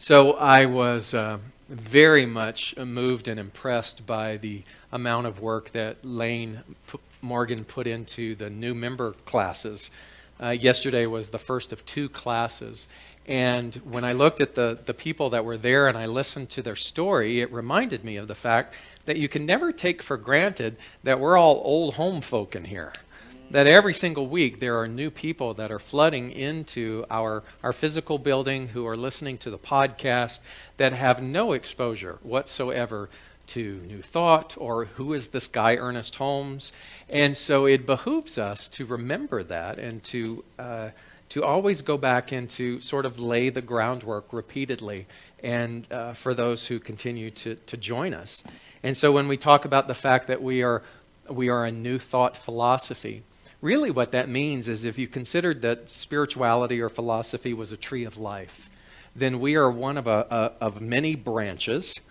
So I was very much moved and impressed by the amount of work that Morgan put into the new member classes. Yesterday was the first of 2 classes. And when I looked at the people that were there and I listened to their story, it reminded me of the fact that you can never take for granted that we're all old home folk in here. That every single week there are new people that are flooding into our physical building who are listening to the podcast that have no exposure whatsoever to New Thought or who is this guy Ernest Holmes. And so it behooves us to remember that and to always go back and to sort of lay the groundwork repeatedly and for those who continue to join us. And so when we talk about the fact that we are a New Thought philosophy, really what that means is if you considered that spirituality or philosophy was a tree of life, then we are one of many branches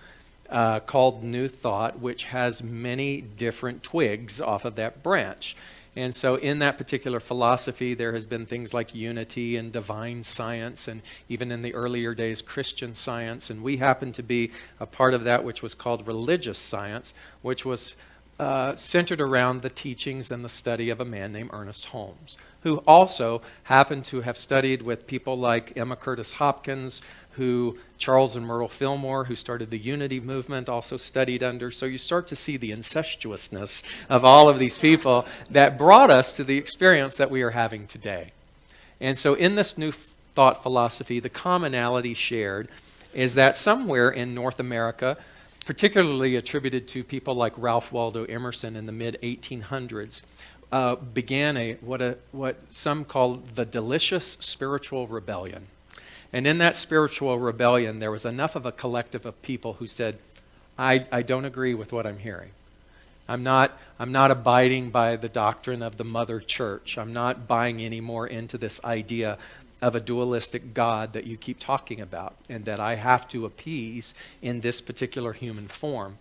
called New Thought, which has many different twigs off of that branch. And so in that particular philosophy, there has been things like unity and divine science, and even in the earlier days, Christian science. And we happen to be a part of that which was called religious science, which was centered around the teachings and the study of a man named Ernest Holmes, who also happened to have studied with people like Emma Curtis Hopkins, who Charles and Myrtle Fillmore, who started the Unity movement, also studied under. So you start to see the incestuousness of all of these people that brought us to the experience that we are having today. And so in this New Thought philosophy, the commonality shared is that somewhere in North America, particularly attributed to people like Ralph Waldo Emerson in the mid-1800s, began what some call the delicious spiritual rebellion. And in that spiritual rebellion, there was enough of a collective of people who said, I don't agree with what I'm hearing. I'm not abiding by the doctrine of the Mother Church. I'm not buying any more into this idea of a dualistic God that you keep talking about and that I have to appease in this particular human form.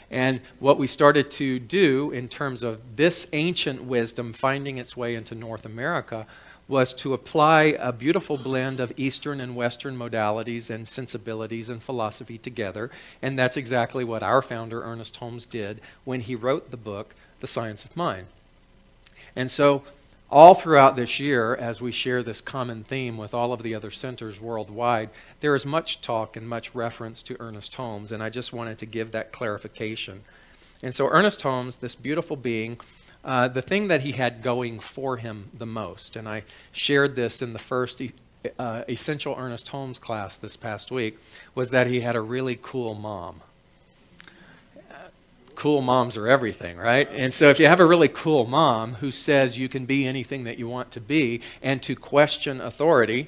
And what we started to do in terms of this ancient wisdom finding its way into North America was to apply a beautiful blend of Eastern and Western modalities and sensibilities and philosophy together. And that's exactly what our founder, Ernest Holmes, did when he wrote the book, The Science of Mind. And so all throughout this year, as we share this common theme with all of the other centers worldwide, there is much talk and much reference to Ernest Holmes, and I just wanted to give that clarification. And so Ernest Holmes, this beautiful being, the thing that he had going for him the most, and I shared this in the first Essential Ernest Holmes class this past week, was that he had a really cool mom. Cool moms are everything, right? And so if you have a really cool mom who says you can be anything that you want to be and to question authority,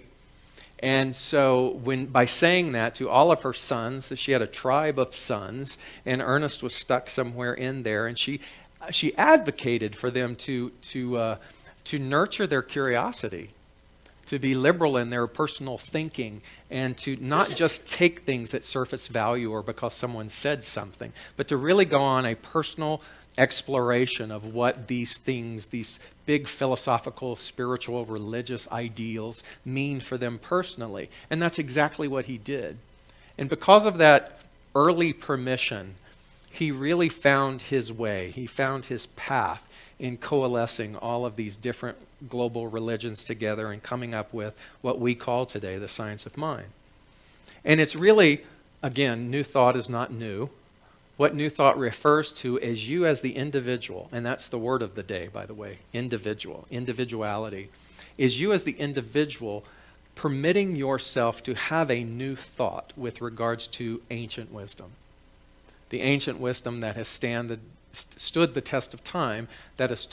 and so by saying that to all of her sons, she had a tribe of sons, and Ernest was stuck somewhere in there, and she advocated for them to nurture their curiosity, to be liberal in their personal thinking, and to not just take things at surface value or because someone said something, but to really go on a personal exploration of what these things, these big philosophical, spiritual, religious ideals mean for them personally. And that's exactly what he did. And because of that early permission, he really found his way. He found his path in coalescing all of these different global religions together and coming up with what we call today the science of mind. And it's really, again, New Thought is not new. What New Thought refers to is you as the individual, and that's the word of the day, by the way, individual, individuality, is you as the individual permitting yourself to have a new thought with regards to ancient wisdom. The ancient wisdom that has stood the test of time, that has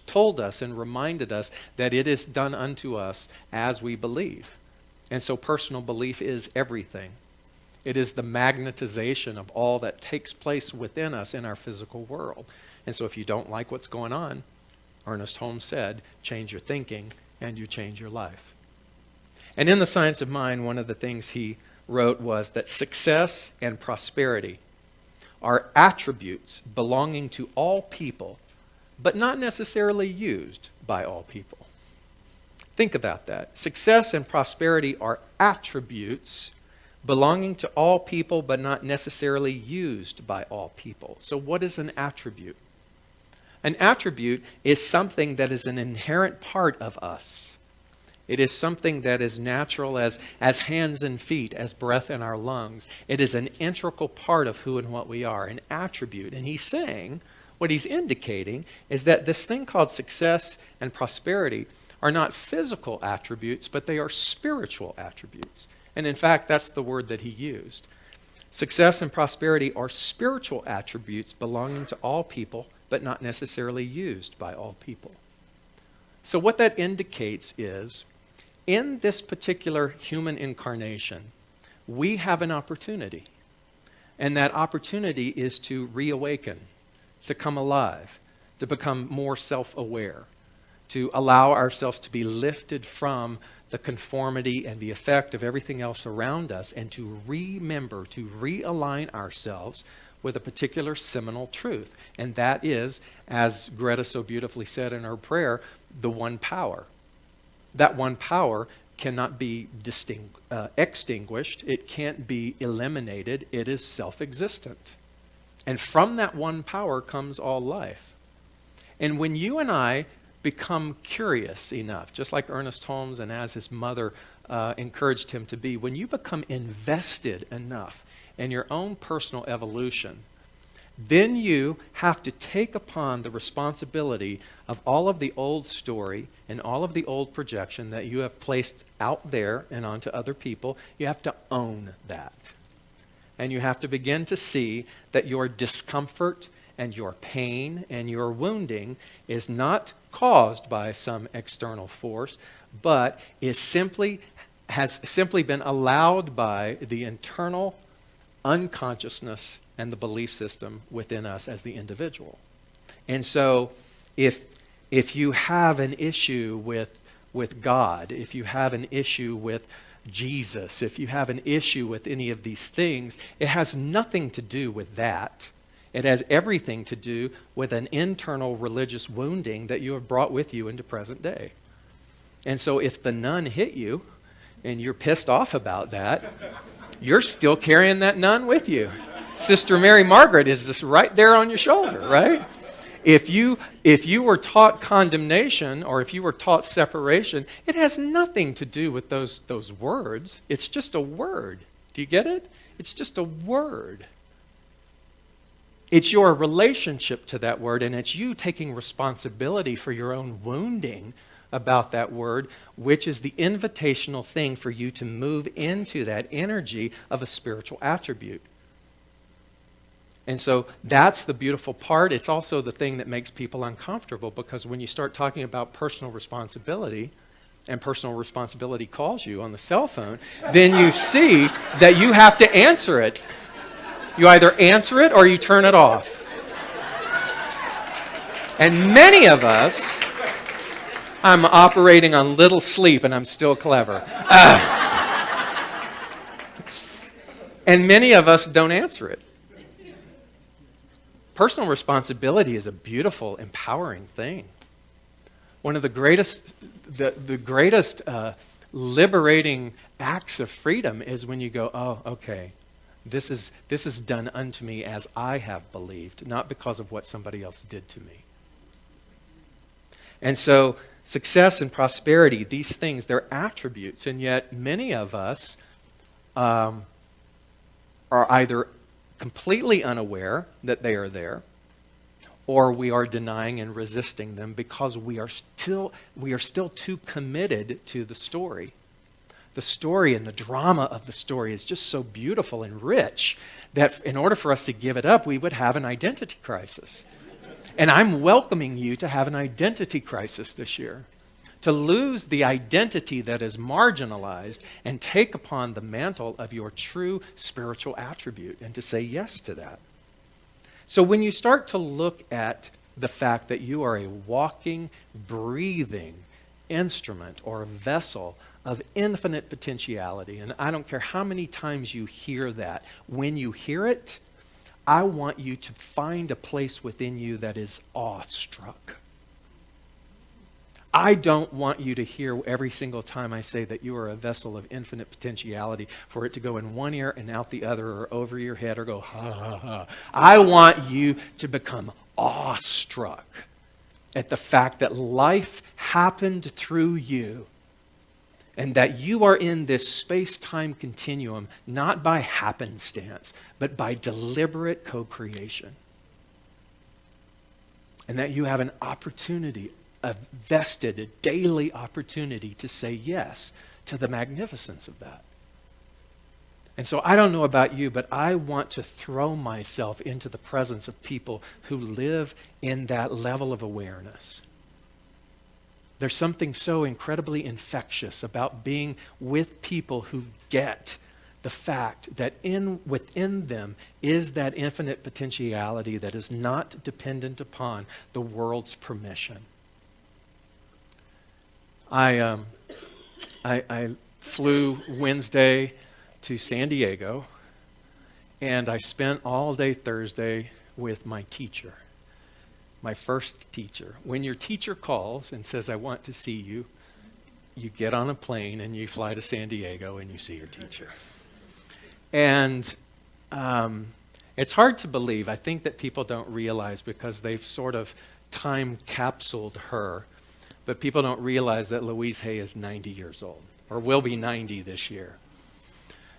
told us and reminded us that it is done unto us as we believe. And so personal belief is everything. It is the magnetization of all that takes place within us in our physical world. And so if you don't like what's going on, Ernest Holmes said, change your thinking and you change your life. And in The Science of Mind, one of the things he wrote was that success and prosperity are attributes belonging to all people, but not necessarily used by all people. Think about that. Success and prosperity are attributes belonging to all people but not necessarily used by all people. So what is an attribute? An attribute is something that is an inherent part of us. It is something that is natural as hands and feet, as breath in our lungs. It is an integral part of who and what we are, an attribute. And he's saying, what he's indicating is that this thing called success and prosperity are not physical attributes, but they are spiritual attributes. And in fact, that's the word that he used. Success and prosperity are spiritual attributes belonging to all people, but not necessarily used by all people. So what that indicates is, in this particular human incarnation, we have an opportunity. And that opportunity is to reawaken, to come alive, to become more self-aware, to allow ourselves to be lifted from the conformity and the effect of everything else around us, and to remember, to realign ourselves with a particular seminal truth. And that is, as Greta so beautifully said in her prayer, the one power. That one power cannot be extinguished. It can't be eliminated. It is self-existent. And from that one power comes all life. And when you and I become curious enough, just like Ernest Holmes and as his mother encouraged him to be, when you become invested enough in your own personal evolution, then you have to take upon the responsibility of all of the old story and all of the old projection that you have placed out there and onto other people. You have to own that. And you have to begin to see that your discomfort and your pain and your wounding is not caused by some external force, but has simply been allowed by the internal unconsciousness and the belief system within us as the individual. And so if you have an issue with God, if you have an issue with Jesus, if you have an issue with any of these things, it has nothing to do with that. It has everything to do with an internal religious wounding that you have brought with you into present day. And so if the nun hit you and you're pissed off about that, you're still carrying that nun with you. Sister Mary Margaret is just right there on your shoulder, right? If you were taught condemnation or if you were taught separation, it has nothing to do with those words. It's just a word. Do you get it? It's just a word. It's your relationship to that word, and it's you taking responsibility for your own wounding about that word, which is the invitational thing for you to move into that energy of a spiritual attribute. And so that's the beautiful part. It's also the thing that makes people uncomfortable, because when you start talking about personal responsibility, and personal responsibility calls you on the cell phone, then you see that you have to answer it. You either answer it or you turn it off. And many of us, I'm operating on little sleep and I'm still clever. And many of us don't answer it. Personal responsibility is a beautiful, empowering thing. One of the greatest, the greatest liberating acts of freedom is when you go, oh, okay, this is done unto me as I have believed, not because of what somebody else did to me. And so success and prosperity, these things, they're attributes, and yet many of us are either completely unaware that they are there, or we are denying and resisting them because we are still too committed to the story. The story and the drama of the story is just so beautiful and rich that in order for us to give it up, we would have an identity crisis. And I'm welcoming you to have an identity crisis this year, to lose the identity that is marginalized and take upon the mantle of your true spiritual attribute and to say yes to that. So when you start to look at the fact that you are a walking, breathing instrument or a vessel of infinite potentiality, and I don't care how many times you hear that, when you hear it, I want you to find a place within you that is awestruck. I don't want you to hear every single time I say that you are a vessel of infinite potentiality for it to go in one ear and out the other, or over your head, or go ha ha ha. I want you to become awestruck at the fact that life happened through you, and that you are in this space-time continuum not by happenstance, but by deliberate co-creation. And that you have an opportunity, a vested, a daily opportunity to say yes to the magnificence of that. And so I don't know about you, but I want to throw myself into the presence of people who live in that level of awareness. There's something so incredibly infectious about being with people who get the fact that within them is that infinite potentiality that is not dependent upon the world's permission. I flew Wednesday to San Diego, and I spent all day Thursday with my teacher, my first teacher. When your teacher calls and says, I want to see you, you get on a plane and you fly to San Diego and you see your teacher. And it's hard to believe. I think that people don't realize, because they've sort of time capsuled her, but people don't realize that Louise Hay is 90 years old, or will be 90 this year.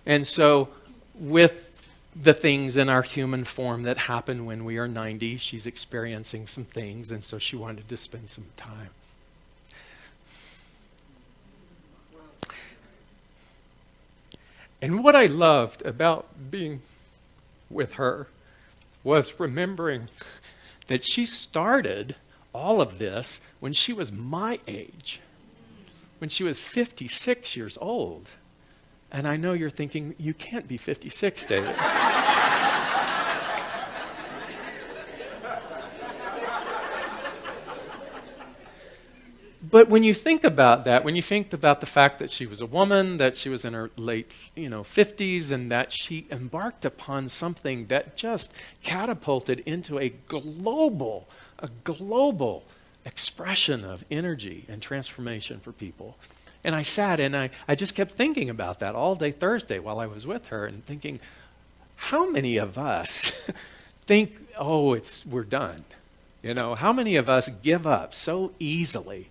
And so with the things in our human form that happen when we are 90, she's experiencing some things, and so she wanted to spend some time. And what I loved about being with her was remembering that she started all of this when she was my age, when she was 56 years old. And I know you're thinking, you can't be 56, David. But when you think about that, when you think about the fact that she was a woman, that she was in her late 50s, and that she embarked upon something that just catapulted into a global expression of energy and transformation for people. And I sat and I just kept thinking about that all day Thursday while I was with her, and thinking, how many of us think, oh, we're done? How many of us give up so easily?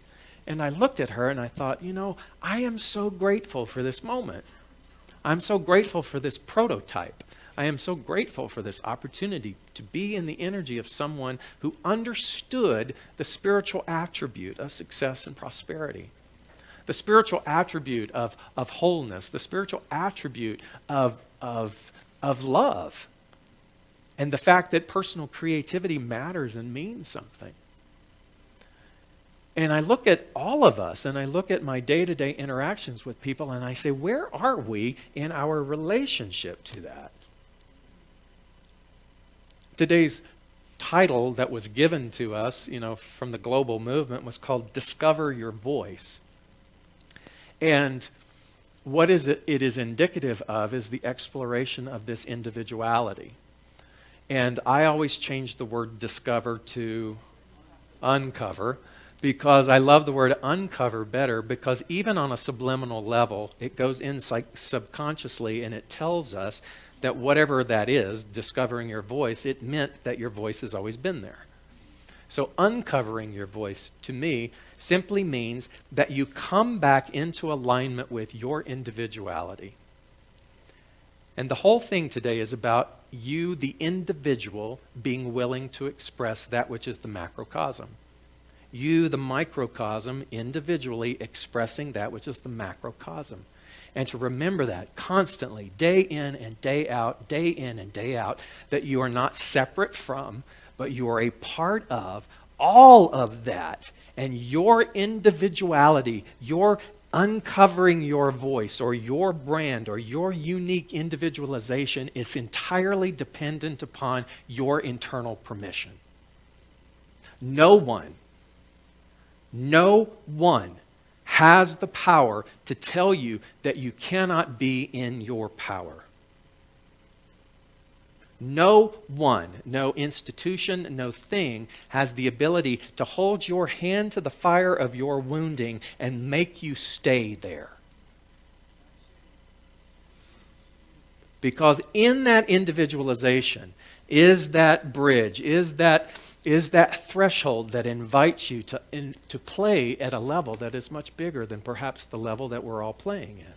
And I looked at her and I thought, I am so grateful for this moment. I'm so grateful for this prototype. I am so grateful for this opportunity to be in the energy of someone who understood the spiritual attribute of success and prosperity, the spiritual attribute of wholeness, the spiritual attribute of love, and the fact that personal creativity matters and means something. And I look at all of us, and I look at my day-to-day interactions with people, and I say, where are we in our relationship to that? Today's title that was given to us, from the global movement was called Discover Your Voice. And what is it is indicative of is the exploration of this individuality. And I always change the word discover to uncover, because I love the word uncover better, because even on a subliminal level, it goes in subconsciously and it tells us that whatever that is, discovering your voice, it meant that your voice has always been there. So uncovering your voice, to me, simply means that you come back into alignment with your individuality. And the whole thing today is about you, the individual, being willing to express that which is the macrocosm. You, the microcosm, individually expressing that which is the macrocosm. And to remember that constantly, day in and day out, that you are not separate from, but you are a part of all of that. And your individuality, your uncovering your voice or your brand or your unique individualization is entirely dependent upon your internal permission. No one has the power to tell you that you cannot be in your power. No one, no institution, no thing has the ability to hold your hand to the fire of your wounding and make you stay there. Because in that individualization is that bridge, is that threshold that invites you to play at a level that is much bigger than perhaps the level that we're all playing at.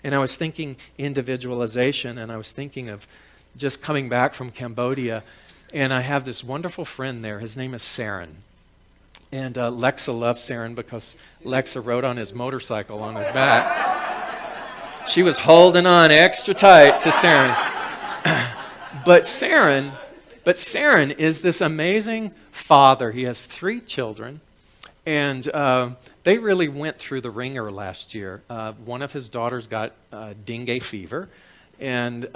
And I was thinking individualization, and I was thinking of just coming back from Cambodia, and I have this wonderful friend there. His name is Saren. And Lexa loves Saren because Lexa rode on his motorcycle on his back. She was holding on extra tight to Saren. But Saren is this amazing father. He has 3 children, and they really went through the ringer last year. One of his daughters got dengue fever, and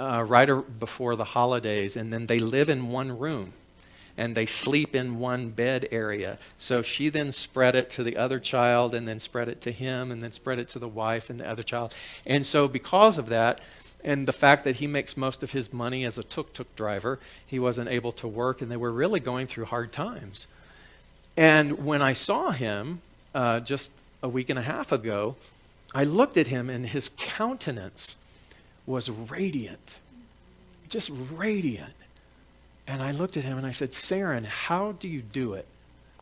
before the holidays, and then they live in one room, and they sleep in one bed area. So she then spread it to the other child, and then spread it to him, and then spread it to the wife and the other child. And so because of that, and the fact that he makes most of his money as a tuk-tuk driver, he wasn't able to work, and they were really going through hard times. And when I saw him just a week and a half ago, I looked at him, and his countenance was radiant, just radiant. And I looked at him and I said, Saren, how do you do it?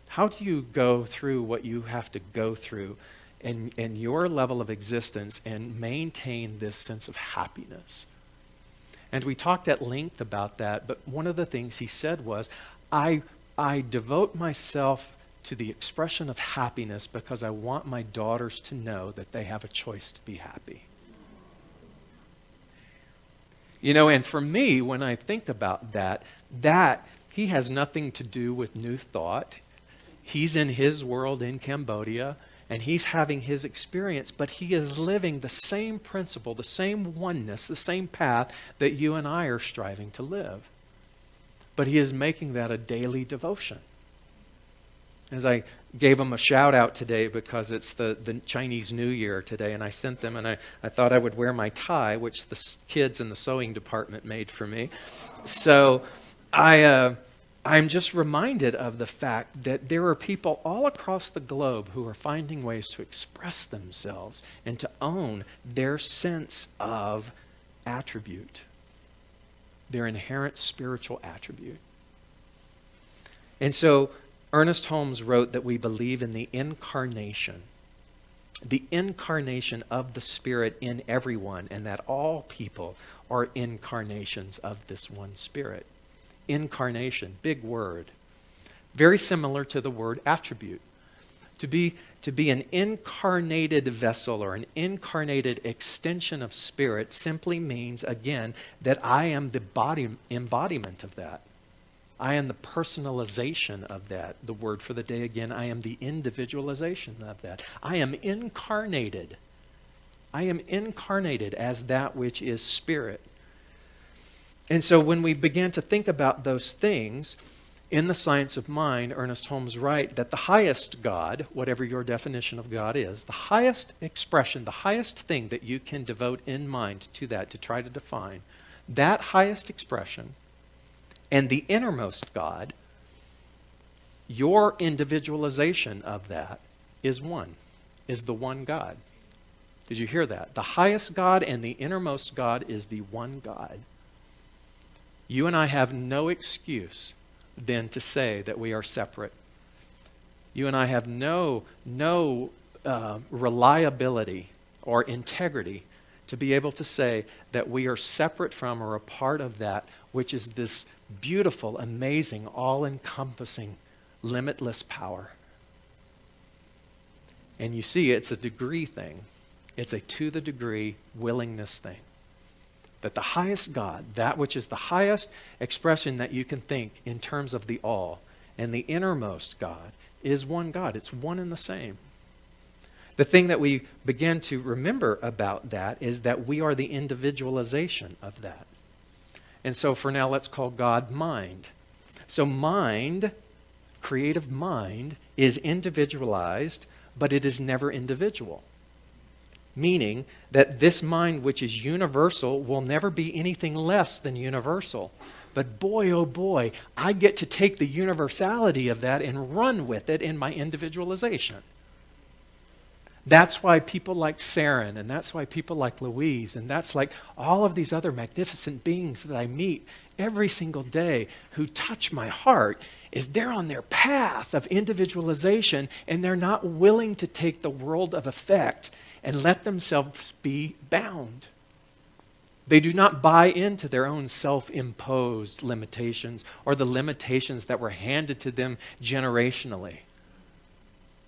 How do you go through what you have to go through in your level of existence and maintain this sense of happiness? And we talked at length about that, but one of the things he said was, I devote myself to the expression of happiness because I want my daughters to know that they have a choice to be happy. You know, and for me, when I think about that he has nothing to do with New Thought. He's in his world in Cambodia, and he's having his experience, but he is living the same principle, the same oneness, the same path that you and I are striving to live. But he is making that a daily devotion. As I gave them a shout out today because it's the Chinese New Year today, and I sent them, and I thought I would wear my tie, which the kids in the sewing department made for me. So I'm just reminded of the fact that there are people all across the globe who are finding ways to express themselves and to own their sense of attribute, their inherent spiritual attribute. And so Ernest Holmes wrote that we believe in the incarnation of the Spirit in everyone, and that all people are incarnations of this one Spirit. Incarnation, big word. Very similar to the word attribute. To be an incarnated vessel or an incarnated extension of Spirit simply means, again, that I am the embodiment of that. I am the personalization of that. The word for the day again, I am the individualization of that. I am incarnated. I am incarnated as that which is Spirit. And so when we began to think about those things, in the Science of Mind, Ernest Holmes writes that the highest God, whatever your definition of God is, the highest expression, the highest thing that you can devote in mind to that, to try to define, that highest expression and the innermost God, your individualization of that is one, is the one God. Did you hear that? The highest God and the innermost God is the one God. You and I have no excuse then to say that we are separate. You and I have no reliability or integrity to be able to say that we are separate from or a part of that which is this beautiful, amazing, all-encompassing, limitless power. And you see, it's a degree thing. It's a to-the-degree willingness thing. That the highest God, that which is the highest expression that you can think in terms of the all, and the innermost God is one God. It's one and the same. The thing that we begin to remember about that is that we are the individualization of that. And so for now, let's call God mind. So mind, creative mind, is individualized, but it is never individual. meaning that this mind which is universal will never be anything less than universal. But boy, oh boy, I get to take the universality of that and run with it in my individualization. That's why people like Saren, and that's why people like Louise, and that's like all of these other magnificent beings that I meet every single day who touch my heart, is they're on their path of individualization, and they're not willing to take the world of effect and let themselves be bound. They do not buy into their own self-imposed limitations or the limitations that were handed to them generationally.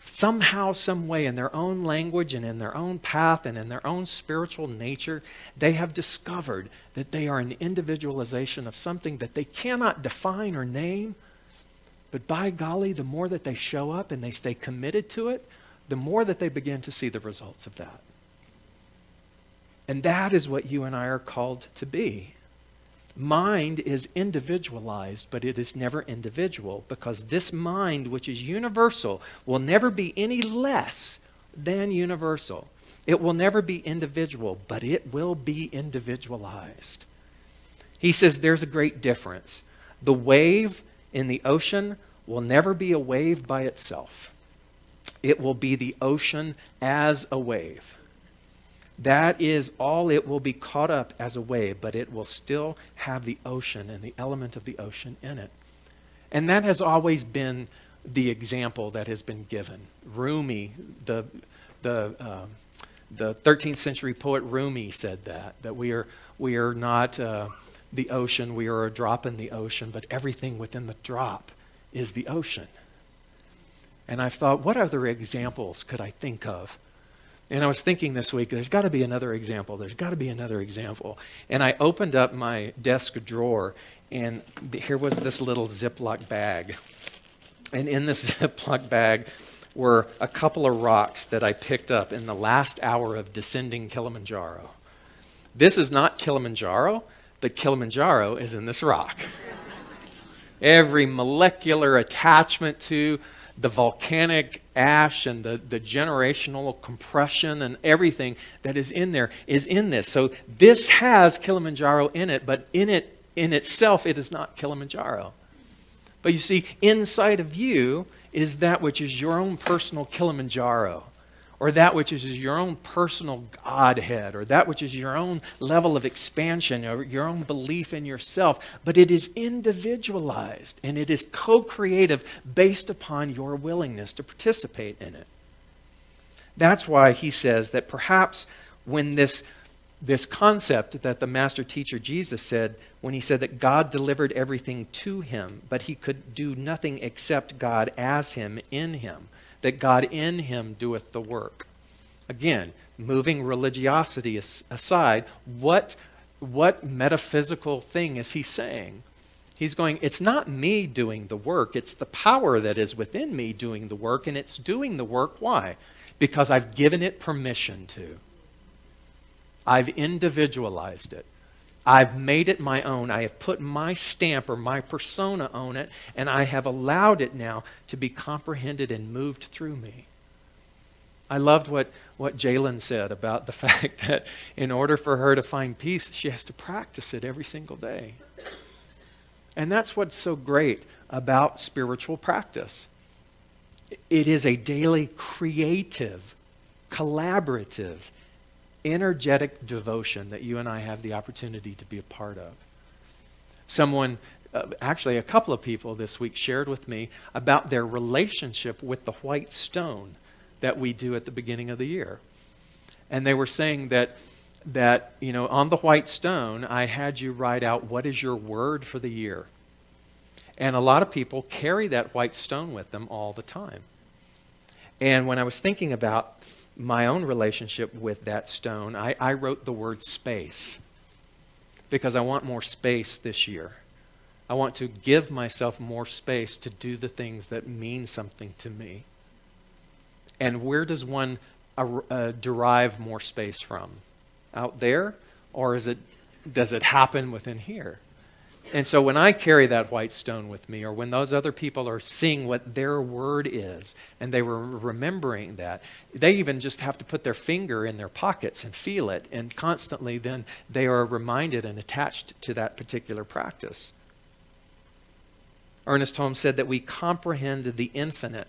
Somehow, some way, in their own language and in their own path and in their own spiritual nature, they have discovered that they are an individualization of something that they cannot define or name. But by golly, the more that they show up and they stay committed to it, the more that they begin to see the results of that. And that is what you and I are called to be. Mind is individualized, but it is never individual, because this mind, which is universal, will never be any less than universal. It will never be individual, but it will be individualized. He says there's a great difference. The wave in the ocean will never be a wave by itself. It will be the ocean as a wave. That is all. It will be caught up as a wave, but it will still have the ocean and the element of the ocean in it. And that has always been the example that has been given. Rumi, the 13th century poet Rumi said that we are not the ocean, we are a drop in the ocean, but everything within the drop is the ocean. And I thought, what other examples could I think of? And I was thinking this week, there's got to be another example. There's got to be another example. And I opened up my desk drawer, and here was this little Ziploc bag. And in this Ziploc bag were a couple of rocks that I picked up in the last hour of descending Kilimanjaro. This is not Kilimanjaro, but Kilimanjaro is in this rock. Every molecular attachment to the volcanic ash and the generational compression and everything that is in there is in this. So this has Kilimanjaro in it, but in itself, it is not Kilimanjaro. But you see, inside of you is that which is your own personal Kilimanjaro, or that which is your own personal Godhead, or that which is your own level of expansion, or your own belief in yourself. But it is individualized, and it is co-creative based upon your willingness to participate in it. That's why he says that perhaps when this concept that the master teacher Jesus said, when he said that God delivered everything to him, but he could do nothing except God as him in him, that God in him doeth the work. Again, moving religiosity aside, what metaphysical thing is he saying? He's going, it's not me doing the work, it's the power that is within me doing the work, and it's doing the work. Why? Because I've given it permission to. I've individualized it. I've made it my own. I have put my stamp or my persona on it, and I have allowed it now to be comprehended and moved through me. I loved what Jalen said about the fact that in order for her to find peace, she has to practice it every single day. And that's what's so great about spiritual practice. It is a daily creative, collaborative, energetic devotion that you and I have the opportunity to be a part of. Someone, actually a couple of people this week shared with me about their relationship with the white stone that we do at the beginning of the year. And they were saying that on the white stone, I had you write out what is your word for the year. And a lot of people carry that white stone with them all the time. And when I was thinking about my own relationship with that stone, I wrote the word space, because I want more space this year. I want to give myself more space to do the things that mean something to me. And where does one derive more space from? Out there? Or does it happen within here? And so when I carry that white stone with me, or when those other people are seeing what their word is, and they were remembering that, they even just have to put their finger in their pockets and feel it, and constantly then they are reminded and attached to that particular practice. Ernest Holmes said that we comprehend the infinite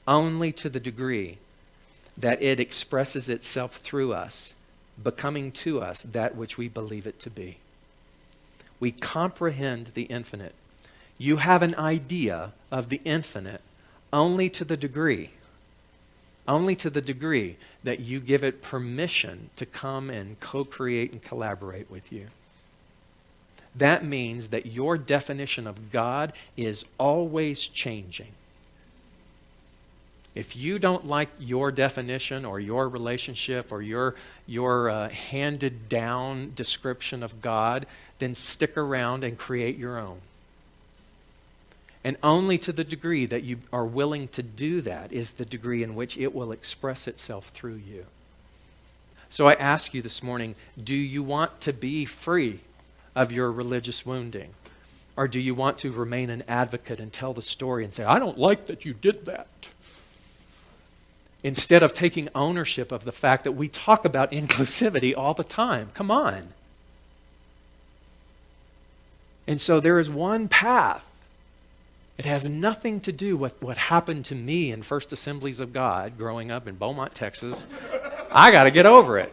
only to the degree that it expresses itself through us, becoming to us that which we believe it to be. We comprehend the infinite. You have an idea of the infinite only to the degree that you give it permission to come and co-create and collaborate with you. That means that your definition of God is always changing. If you don't like your definition or your relationship or your handed down description of God, then stick around and create your own. And only to the degree that you are willing to do that is the degree in which it will express itself through you. So I ask you this morning, do you want to be free of your religious wounding? Or do you want to remain an advocate and tell the story and say, I don't like that you did that? Instead of taking ownership of the fact that we talk about inclusivity all the time. Come on. And so there is one path. It has nothing to do with what happened to me in First Assemblies of God growing up in Beaumont, Texas. I got to get over it.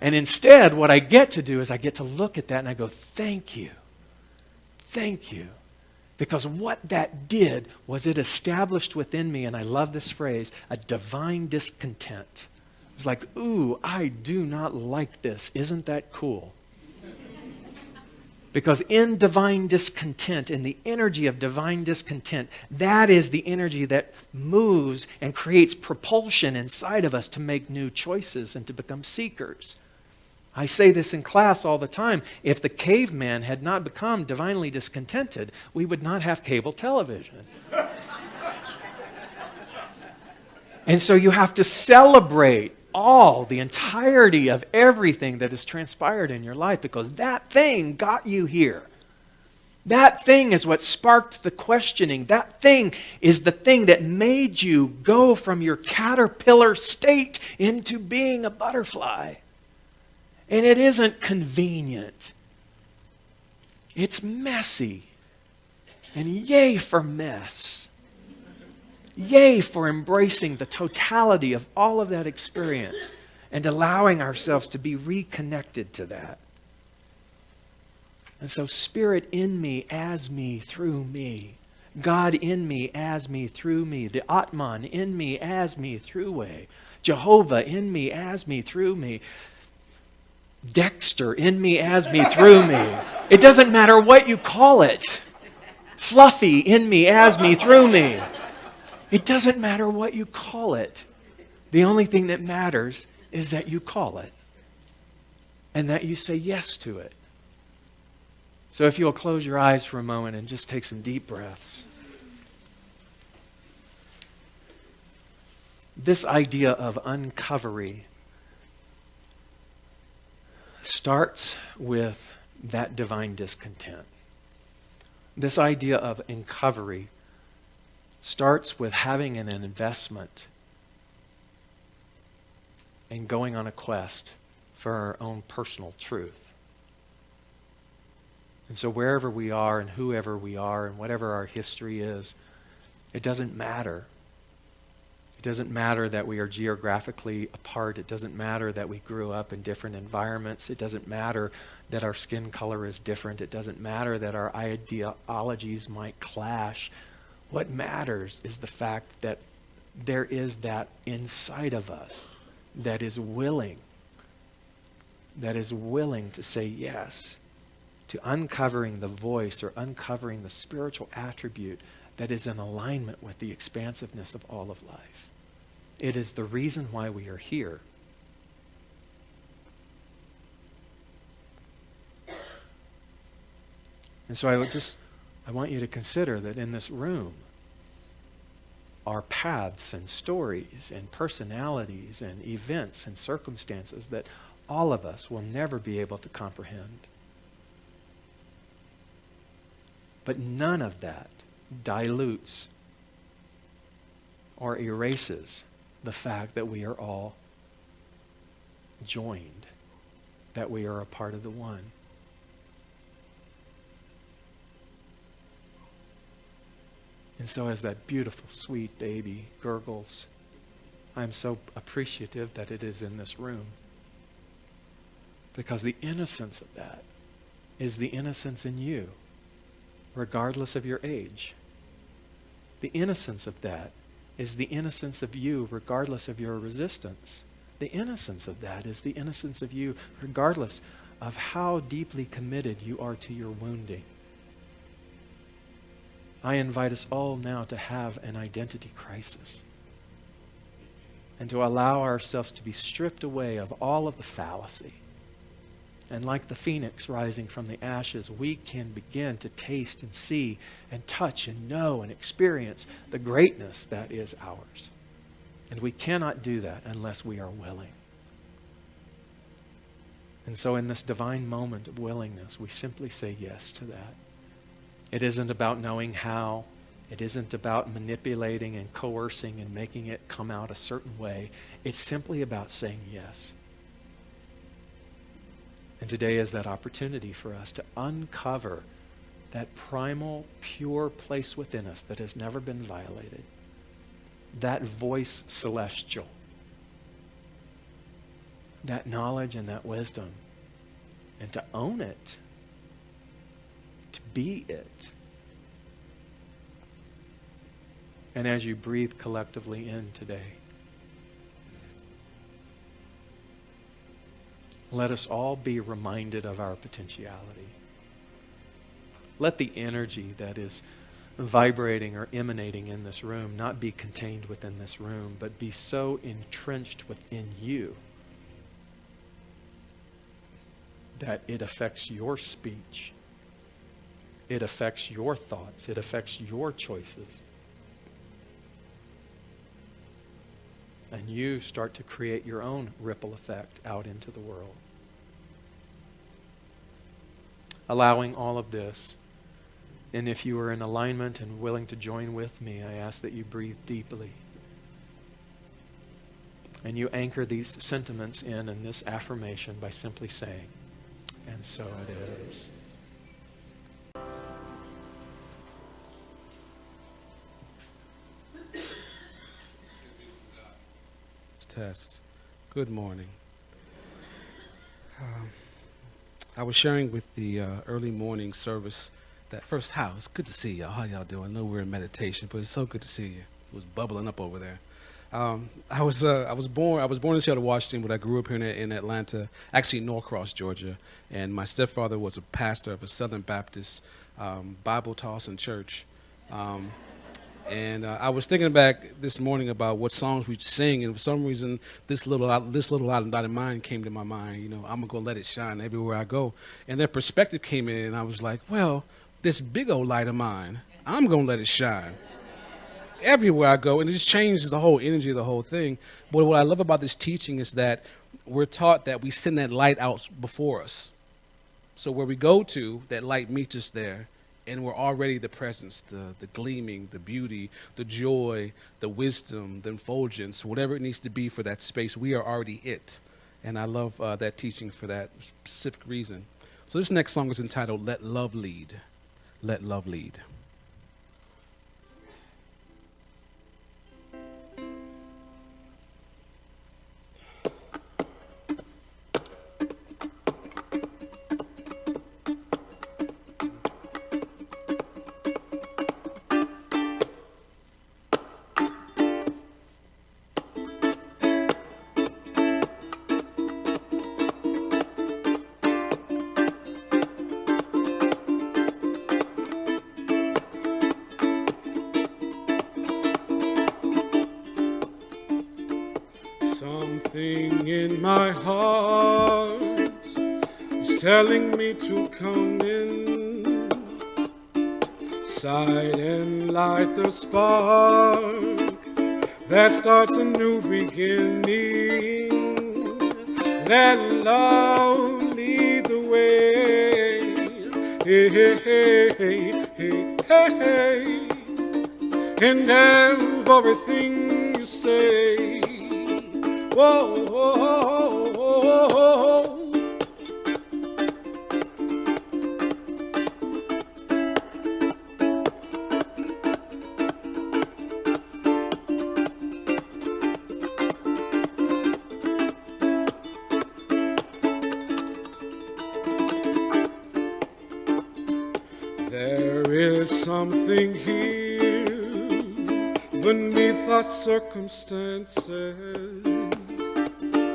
And instead, what I get to do is I get to look at that and I go, thank you. Thank you. Because what that did was it established within me, and I love this phrase, a divine discontent. It was like, ooh, I do not like this. Isn't that cool? Because in divine discontent, in the energy of divine discontent, that is the energy that moves and creates propulsion inside of us to make new choices and to become seekers. I say this in class all the time. If the caveman had not become divinely discontented, we would not have cable television. And so you have to celebrate the entirety of everything that has transpired in your life, because that thing got you here. That thing is what sparked the questioning. That thing is the thing that made you go from your caterpillar state into being a butterfly. And it isn't convenient. It's messy. And yay for mess. Yay for embracing the totality of all of that experience and allowing ourselves to be reconnected to that. And so Spirit in me, as me, through me. God in me, as me, through me. The Atman in me, as me, through way. Jehovah in me, as me, through me. Dexter in me, as me, through me. It doesn't matter what you call it. Fluffy in me, as me, through me. It doesn't matter what you call it. The only thing that matters is that you call it and that you say yes to it. So if you'll close your eyes for a moment and just take some deep breaths. This idea of uncovery starts with that divine discontent. This idea of uncovery starts with having an investment and going on a quest for our own personal truth. And so wherever we are and whoever we are and whatever our history is, it doesn't matter. It doesn't matter that we are geographically apart. It doesn't matter that we grew up in different environments. It doesn't matter that our skin color is different. It doesn't matter that our ideologies might clash. What matters is the fact that there is that inside of us that is willing to say yes to uncovering the voice or uncovering the spiritual attribute that is in alignment with the expansiveness of all of life. It is the reason why we are here. And so I want you to consider that in this room are paths and stories and personalities and events and circumstances that all of us will never be able to comprehend. But none of that dilutes or erases the fact that we are all joined, that we are a part of the one. And so as that beautiful, sweet baby gurgles, I'm so appreciative that it is in this room. Because the innocence of that is the innocence in you, regardless of your age. The innocence of that is the innocence of you, regardless of your resistance. The innocence of that is the innocence of you, regardless of how deeply committed you are to your wounding. I invite us all now to have an identity crisis and to allow ourselves to be stripped away of all of the fallacy. And like the phoenix rising from the ashes, we can begin to taste and see and touch and know and experience the greatness that is ours. And we cannot do that unless we are willing. And so in this divine moment of willingness, we simply say yes to that. It isn't about knowing how. It isn't about manipulating and coercing and making it come out a certain way. It's simply about saying yes. And today is that opportunity for us to uncover that primal, pure place within us that has never been violated. That voice celestial. That knowledge and that wisdom. And to own it. To be it. And as you breathe collectively in today, let us all be reminded of our potentiality. Let the energy that is vibrating or emanating in this room not be contained within this room, but be so entrenched within you that it affects your speech. It affects your thoughts. It affects your choices. And you start to create your own ripple effect out into the world. Allowing all of this. And if you are in alignment and willing to join with me, I ask that you breathe deeply. And you anchor these sentiments in this affirmation by simply saying, and so it is. Test. Good morning. I was sharing with the early morning service that first house. Good to see y'all. How y'all doing? I know we're in meditation, but it's so good to see you. It was bubbling up over there. I was born in Seattle, Washington, but I grew up here in Atlanta, actually in Norcross, Georgia. And my stepfather was a pastor of a Southern Baptist Bible tossing church. And I was thinking back this morning about what songs we sing, and for some reason, this little light of mine came to my mind. You know, I'm gonna let it shine everywhere I go. And that perspective came in, and I was like, well, this big old light of mine, I'm gonna let it shine everywhere I go, and it just changes the whole energy of the whole thing. But what I love about this teaching is that we're taught that we send that light out before us. So where we go to, that light meets us there. And we're already the presence, the gleaming, the beauty, the joy, the wisdom, the effulgence, whatever it needs to be for that space. We are already it. And I love that teaching for that specific reason. So this next song is entitled, Let Love Lead. Let Love Lead. Something in my heart is telling me to come in, side and light the spark that starts a new beginning. Let love lead the way. Hey, hey, hey. hey, hey, and everything you say. Whoa, whoa, whoa, whoa. There is something here beneath our circumstances,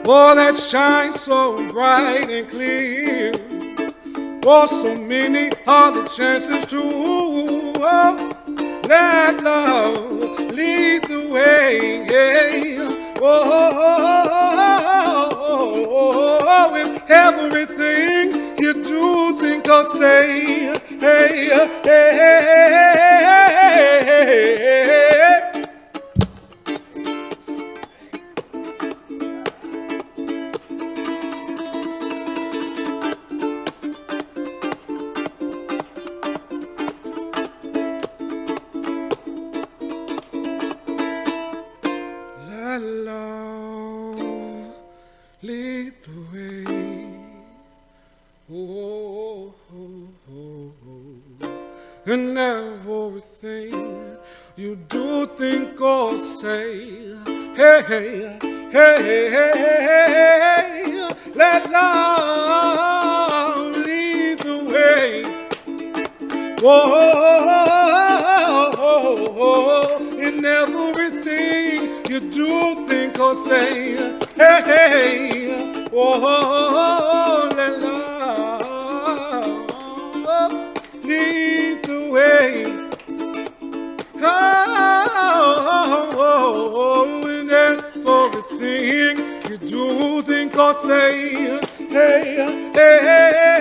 oh, that shines so bright and clear. Oh, so many are the chances to let love lead the way. Oh, with everything you do, think, or say. Hey, hey, hey, hey. Let love lead the way. Oh, oh, oh, oh. And everything you do, think, or say. Hey, hey, hey, hey, hey. Let love lead the way. Whoa, in everything you do, think, or say. Hey, hey, whoa, let love lead the way. Oh, in everything you do, think, or say. Hey, hey, hey, hey.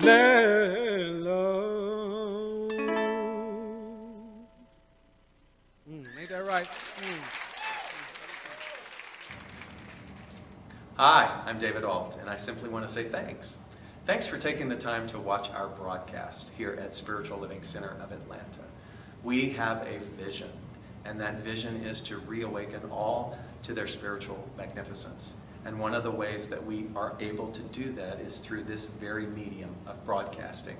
Let love. Ain't that right? Hi, I'm David Ault, and I simply want to say thanks. Thanks for taking the time to watch our broadcast here at Spiritual Living Center of Atlanta. We have a vision, and that vision is to reawaken all to their spiritual magnificence. And one of the ways that we are able to do that is through this very medium of broadcasting.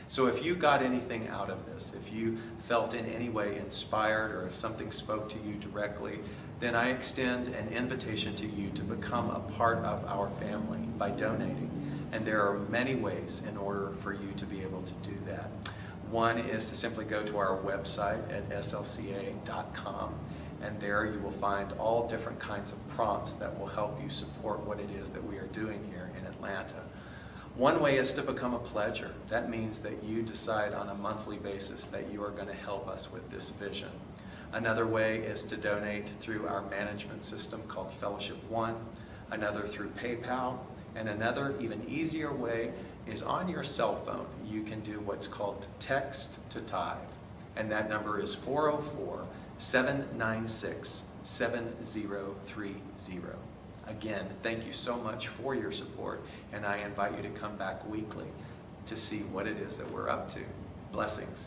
So if you got anything out of this, if you felt in any way inspired, or if something spoke to you directly, then I extend an invitation to you to become a part of our family by donating. And there are many ways in order for you to be able to do that. One is to simply go to our website at slca.com, and there you will find all different kinds of prompts that will help you support what it is that we are doing here in Atlanta. One way is to become a pledger. That means that you decide on a monthly basis that you are going to help us with this vision. Another way is to donate through our management system called Fellowship One, another through PayPal, and another even easier way is on your cell phone. You can do what's called text to tithe, and that number is 404-796-7030. Again, thank you so much for your support, and I invite you to come back weekly to see what it is that we're up to. Blessings.